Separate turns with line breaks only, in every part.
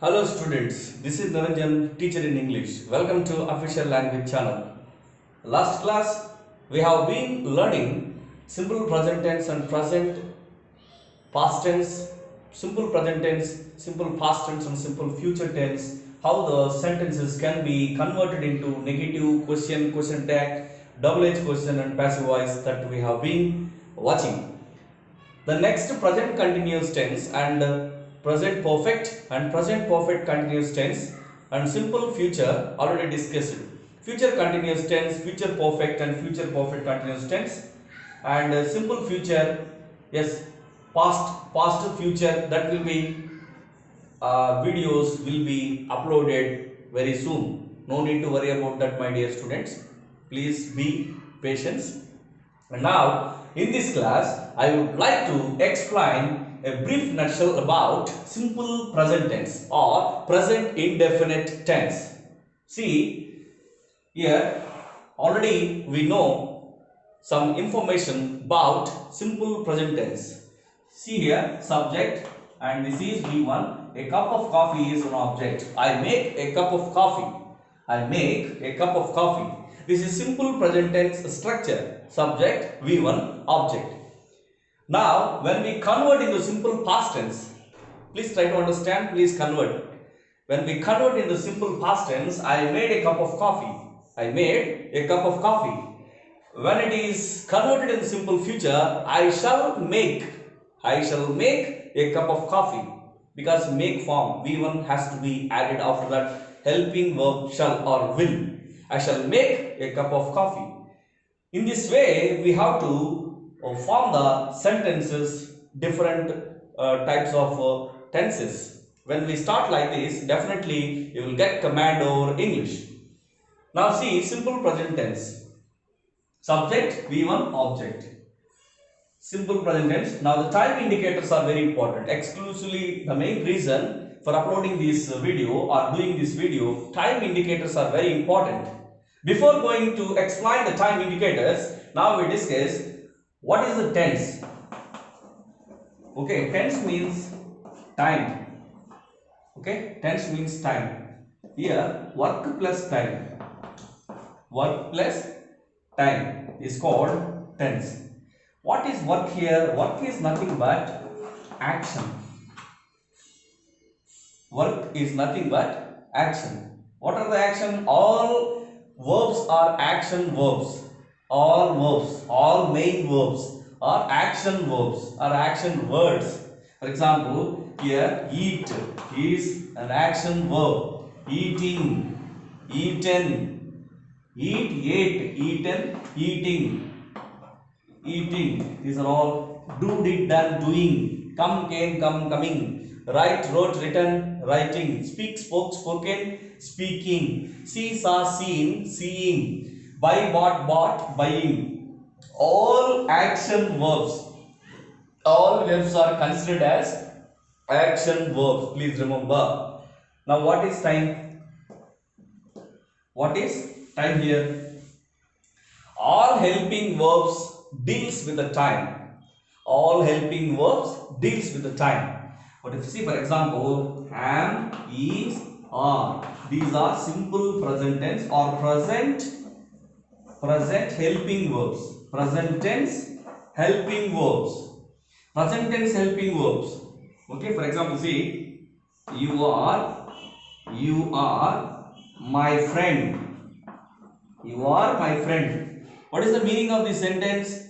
Hello students, this is Naranjan, teacher in English. Welcome to Official Language Channel. Last class we have been learning simple present tense and present past tense, simple present tense, simple past tense and simple future tense, how the sentences can be converted into negative question, question tag, double edged question and passive voice that we have been watching. The next present continuous tense and present perfect and present perfect continuous tense and simple future already discussed. Future continuous tense, future perfect and future perfect continuous tense and simple future, yes, past future, that will be videos will be uploaded very soon. No need to worry about that, my dear students. Please be patient. And now, in this class, I would like to explain a brief nutshell about simple present tense or present indefinite tense. See, here already we know some information about simple present tense. See here, subject, and this is V1. A cup of coffee is an object. I make a cup of coffee. I make a cup of coffee. This is simple present tense structure. Subject, V1, object. Now, when we convert into simple past tense, please try to understand, please convert. When we convert into simple past tense, I made a cup of coffee. I made a cup of coffee. When it is converted in simple future, I shall make a cup of coffee, because make form V1 has to be added after that helping verb shall or will. I shall make a cup of coffee. In this way, we have to form the sentences, different types of tenses. When we start like this, definitely you will get command over English. Now see, simple present tense. Subject, V1, object. Simple present tense. Now the time indicators are very important. Exclusively, the main reason for uploading this video or doing this video, time indicators are very important. Before going to explain the time indicators, now we discuss what is the tense. Okay, tense means time. Okay, tense means time. Here, work plus time. Work plus time is called tense. What is work here? Work is nothing but action. Work is nothing but action. What are the action? All verbs are action verbs. All main verbs are action verbs, are action words. For example, here eat is an action verb. Eating, eaten, eat, ate, eaten, eating. Eating, these are all do, did, done, doing. Come, came, come, coming. Write, wrote, written, writing. Speak, spoke, spoken, speaking. See, saw, seen, seeing. Buy, bought, buying. All action verbs. All verbs are considered as action verbs. Please remember. Now what is time? What is time here? All helping verbs deals with the time. All helping verbs deals with the time. But if you see, for example, am, is, are, these are simple present tense or present helping verbs. Present tense helping verbs. Present tense helping verbs. Okay, for example, see, you are my friend. You are my friend. What is the meaning of this sentence?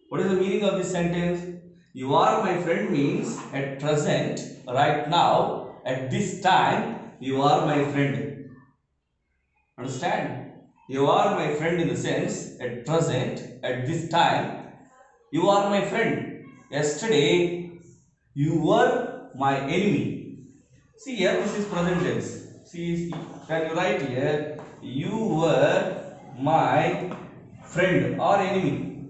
What is the meaning of this sentence? You are my friend means at present, right now, at this time, you are my friend. Understand? You are my friend in the sense, at present, at this time, you are my friend. Yesterday, you were my enemy. See here, this is present tense. See, can you write here? You were my friend or enemy.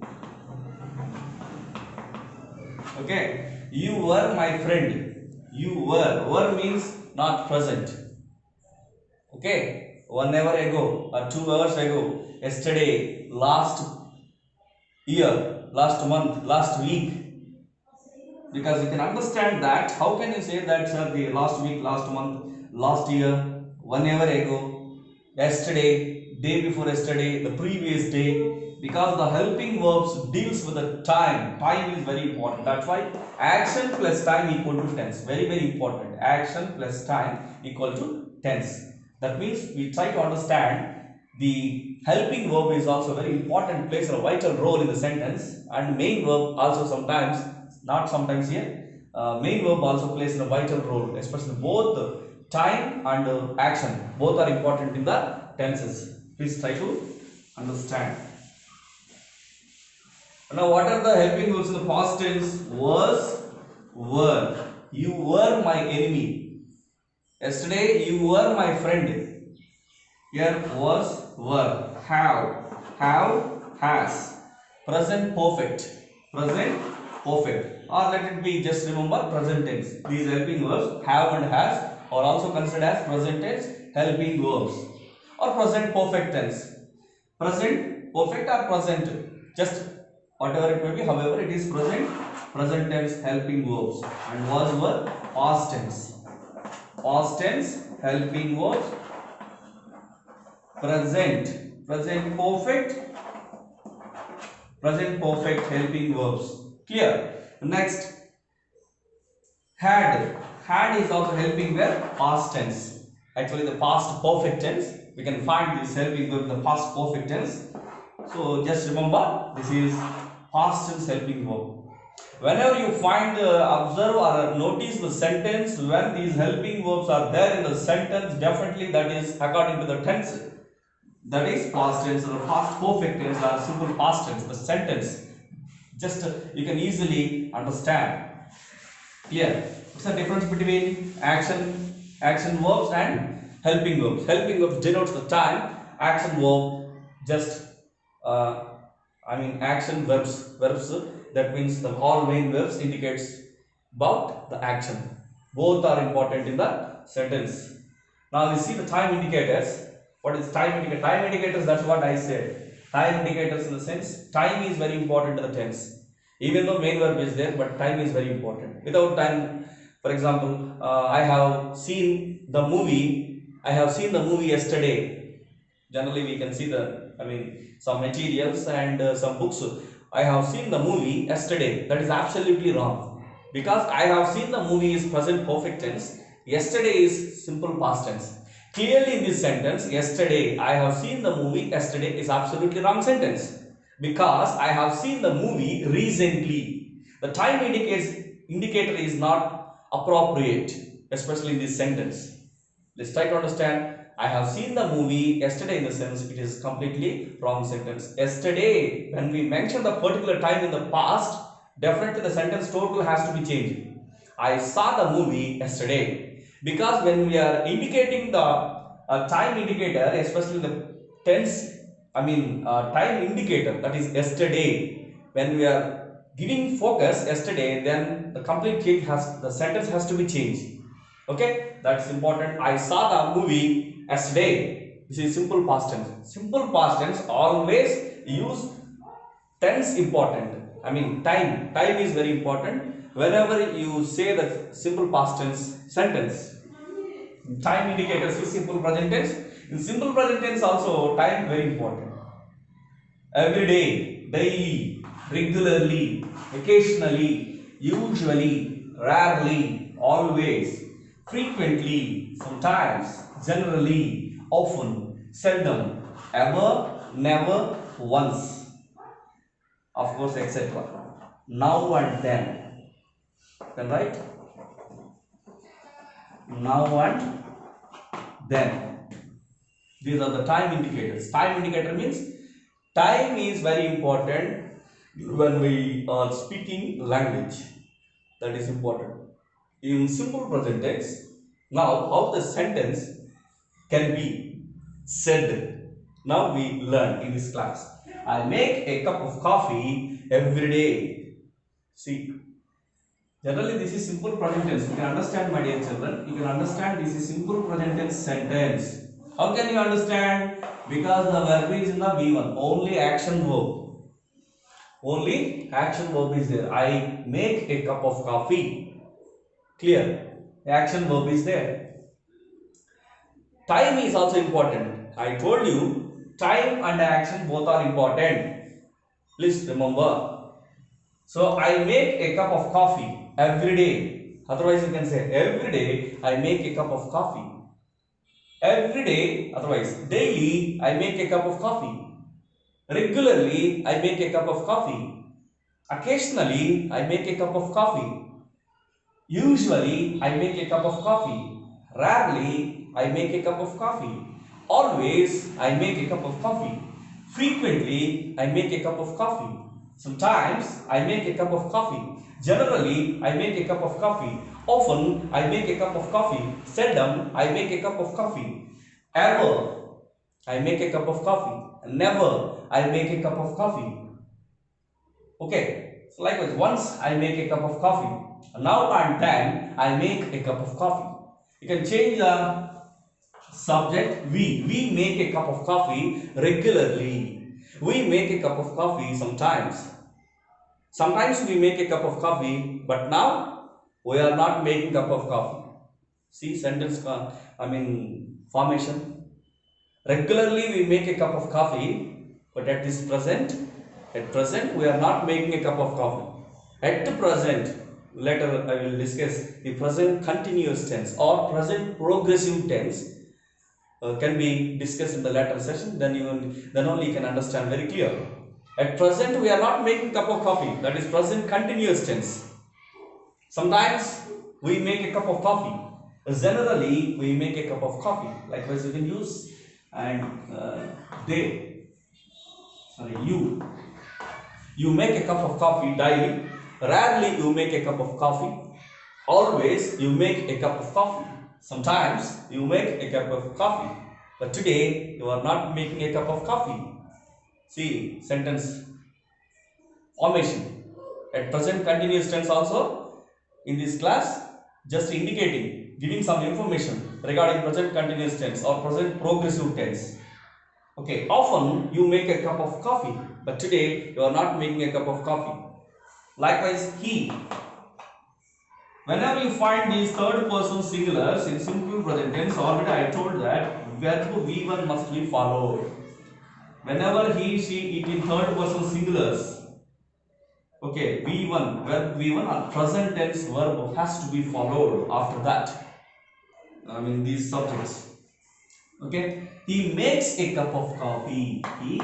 Okay, you were my friend. You were means not present. Okay, 1 hour ago or 2 hours ago, yesterday, last year, last month, last week. because you can understand that. How can you say that, sir, the last week, last month, last year, 1 hour ago, yesterday, day before yesterday, the previous day? Because the helping verbs deals with the time. Time is very important. That's why action plus time equal to tense. Very, very important. Action plus time equal to tense. That means we try to understand the helping verb is also very important, plays a vital role in the sentence, and main verb also sometimes, not sometimes here, main verb also plays a vital role, especially both time and action. Both are important in the tenses. Please try to understand. Now, what are the helping verbs in the past tense? Was, were. You were my enemy. Yesterday, you were my friend. Here, was, were. Have, has. Present perfect. Present perfect. Or let it be, just remember, present tense. These helping verbs, have and has, are also considered as present tense helping verbs. Or present perfect tense. Present perfect or present, just whatever it may be, however it is present tense helping verbs. And was, were, past tense. Past tense helping verbs. Present perfect helping verbs. Clear? Next, had is also helping verb, past tense. Actually the past perfect tense, we can find this helping verb in the past perfect tense. So just remember, this is past tense helping verb. Whenever you find, observe or notice the sentence when these helping verbs are there in the sentence, definitely that is according to the tense. That is past tense or past perfect tense or simple past tense. The sentence, just you can easily understand. Clear? What's the difference between action verbs and helping verbs? Helping verbs denotes the time. Action verb just action verbs, that means the all main verbs indicates about the action. Both are important in the sentence. Now we see the time indicators. What is time indicator? Time indicators, that's what I said. Time indicators in the sense, time is very important to the tense. Even though main verb is there, but time is very important. Without time, for example, I have seen the movie yesterday. Generally we can see some materials and some books. I have seen the movie yesterday. That is absolutely wrong, because I have seen the movie is present perfect tense, yesterday is simple past tense. Clearly in this sentence, yesterday I have seen the movie yesterday is absolutely wrong sentence, because I have seen the movie recently. The time indicator is not appropriate, especially in this sentence. Let's try to understand. I have seen the movie yesterday in the sense, it is completely wrong sentence. Yesterday, when we mention the particular time in the past, definitely the sentence total has to be changed. I saw the movie yesterday, because when we are indicating the time indicator, especially the tense, time indicator, that is yesterday, when we are giving focus yesterday, then the complete change the sentence has to be changed. Okay, that's important. I saw the movie yesterday. This is simple past tense. Simple past tense always use tense important. Time. Time is very important. Whenever you say the simple past tense sentence, time indicators is simple present tense. In simple present tense also, time very important. Every day, daily, regularly, occasionally, usually, rarely, always, frequently, sometimes, generally, often, seldom, ever, never, once, of course, etc. Now and then. Then, right? Now and then. These are the time indicators. Time indicator means time is very important when we are speaking language. That is important. In simple present tense, now how the sentence can be said, now we learn in this class. I make a cup of coffee every day. See, generally this is simple present tense. You can understand, my dear children. You can understand this is simple present tense sentence. How can you understand? Because the verb is in the V1, only action verb. Only action verb is there. I make a cup of coffee. Clear? Action verb is there. Time is also important. I told you time and action both are important. Please remember. So I make a cup of coffee every day. Otherwise you can say every day I make a cup of coffee. Every day, otherwise daily I make a cup of coffee. Regularly I make a cup of coffee. Occasionally I make a cup of coffee. Usually I make a cup of coffee. Rarely I make a cup of coffee. Always I make a cup of coffee. Frequently I make a cup of coffee. Sometimes I make a cup of coffee. Generally I make a cup of coffee. Often I make a cup of coffee. Seldom I make a cup of coffee. Ever I make a cup of coffee. Never I make a cup of coffee. Okay. So likewise, once I make a cup of coffee. Now and then I make a cup of coffee. You can change the subject we. We make a cup of coffee regularly. We make a cup of coffee sometimes. Sometimes we make a cup of coffee, but now we are not making cup of coffee. See sentence, formation. Regularly we make a cup of coffee, but at present we are not making a cup of coffee. At the present, later I will discuss the present continuous tense or present progressive tense. Can be discussed in the later session. Then only you can understand very clear. At present we are not making cup of coffee. That is present continuous tense. Sometimes we make a cup of coffee. Generally we make a cup of coffee. Likewise you can use you make a cup of coffee daily. Rarely you make a cup of coffee. Always you make a cup of coffee. Sometimes you make a cup of coffee. But today you are not making a cup of coffee. See sentence formation. At present continuous tense also in this class just indicating, giving some information regarding present continuous tense or present progressive tense. Okay, often you make a cup of coffee, but today you are not making a cup of coffee. Likewise, he. Whenever you find these third person singulars in simple present tense, already I told that verb V1 must be followed. Whenever he, she, it in third person singulars, okay, V1, verb V1 or present tense verb has to be followed after that. These subjects. Okay, he makes a cup of coffee. He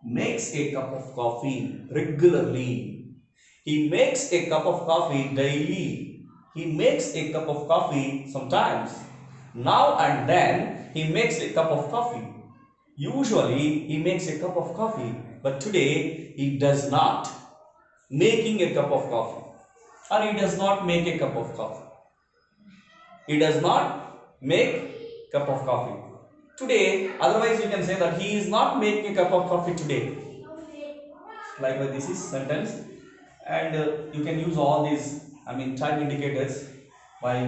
makes a cup of coffee regularly. He makes a cup of coffee daily. He makes a cup of coffee sometimes. Now and then he makes a cup of coffee. Usually he makes a cup of coffee, but today he does not making a cup of coffee, or he does not make a cup of coffee. He does not make cup of coffee today. Otherwise you can say that he is not making a cup of coffee today. Likewise this is sentence, and you can use all these time indicators by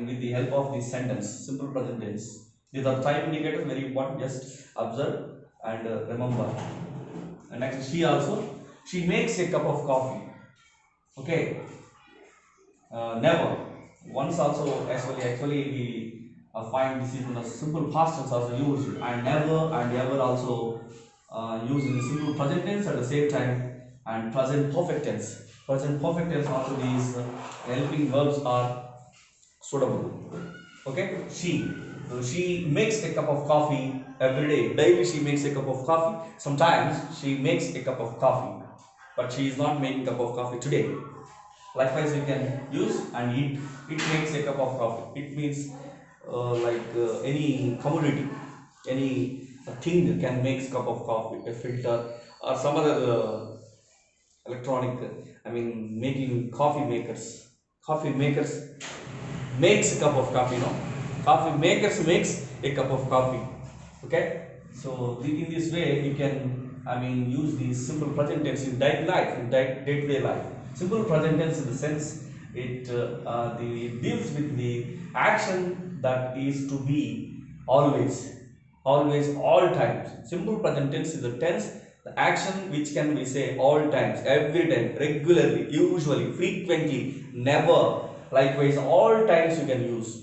with the help of this sentence, simple present tense. These are time indicators, very important, just observe and remember. And next, she makes a cup of coffee. Okay, never. Once also actually we find this is in a simple past tense also used, and never and ever also used in the simple present tense at the same time, and present perfect tense. Present perfect tense also these helping verbs are suitable. Okay, she makes a cup of coffee every day. Daily she makes a cup of coffee. Sometimes she makes a cup of coffee, but she is not making a cup of coffee today. Likewise, you can use and it makes a cup of coffee. It means any commodity, any thing can make a cup of coffee, a filter or some other electronic. Making coffee makers. Coffee makers makes a cup of coffee. No, coffee makers makes a cup of coffee. Okay, so in this way you can use the simple present tense in daily life, in day-to-day life. Simple present tense in the sense it deals with the action that is to be always, all times. Simple present tense is the tense The action which can we say all times, every time, regularly, usually, frequently, never, likewise, all times you can use.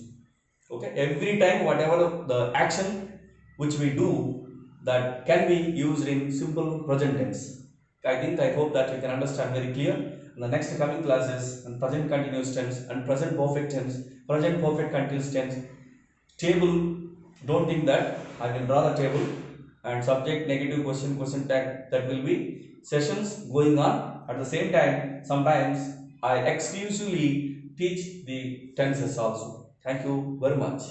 Okay, every time whatever the action which we do, that can be used in simple present tense. I hope that you can understand very clear. In the next coming classes, and present continuous tense and present perfect tense, present perfect continuous tense, table, don't think that I will draw the table, and subject, negative, question tag, that will be sessions going on. At the same time, sometimes I exclusively teach the tenses also. Thank you very much.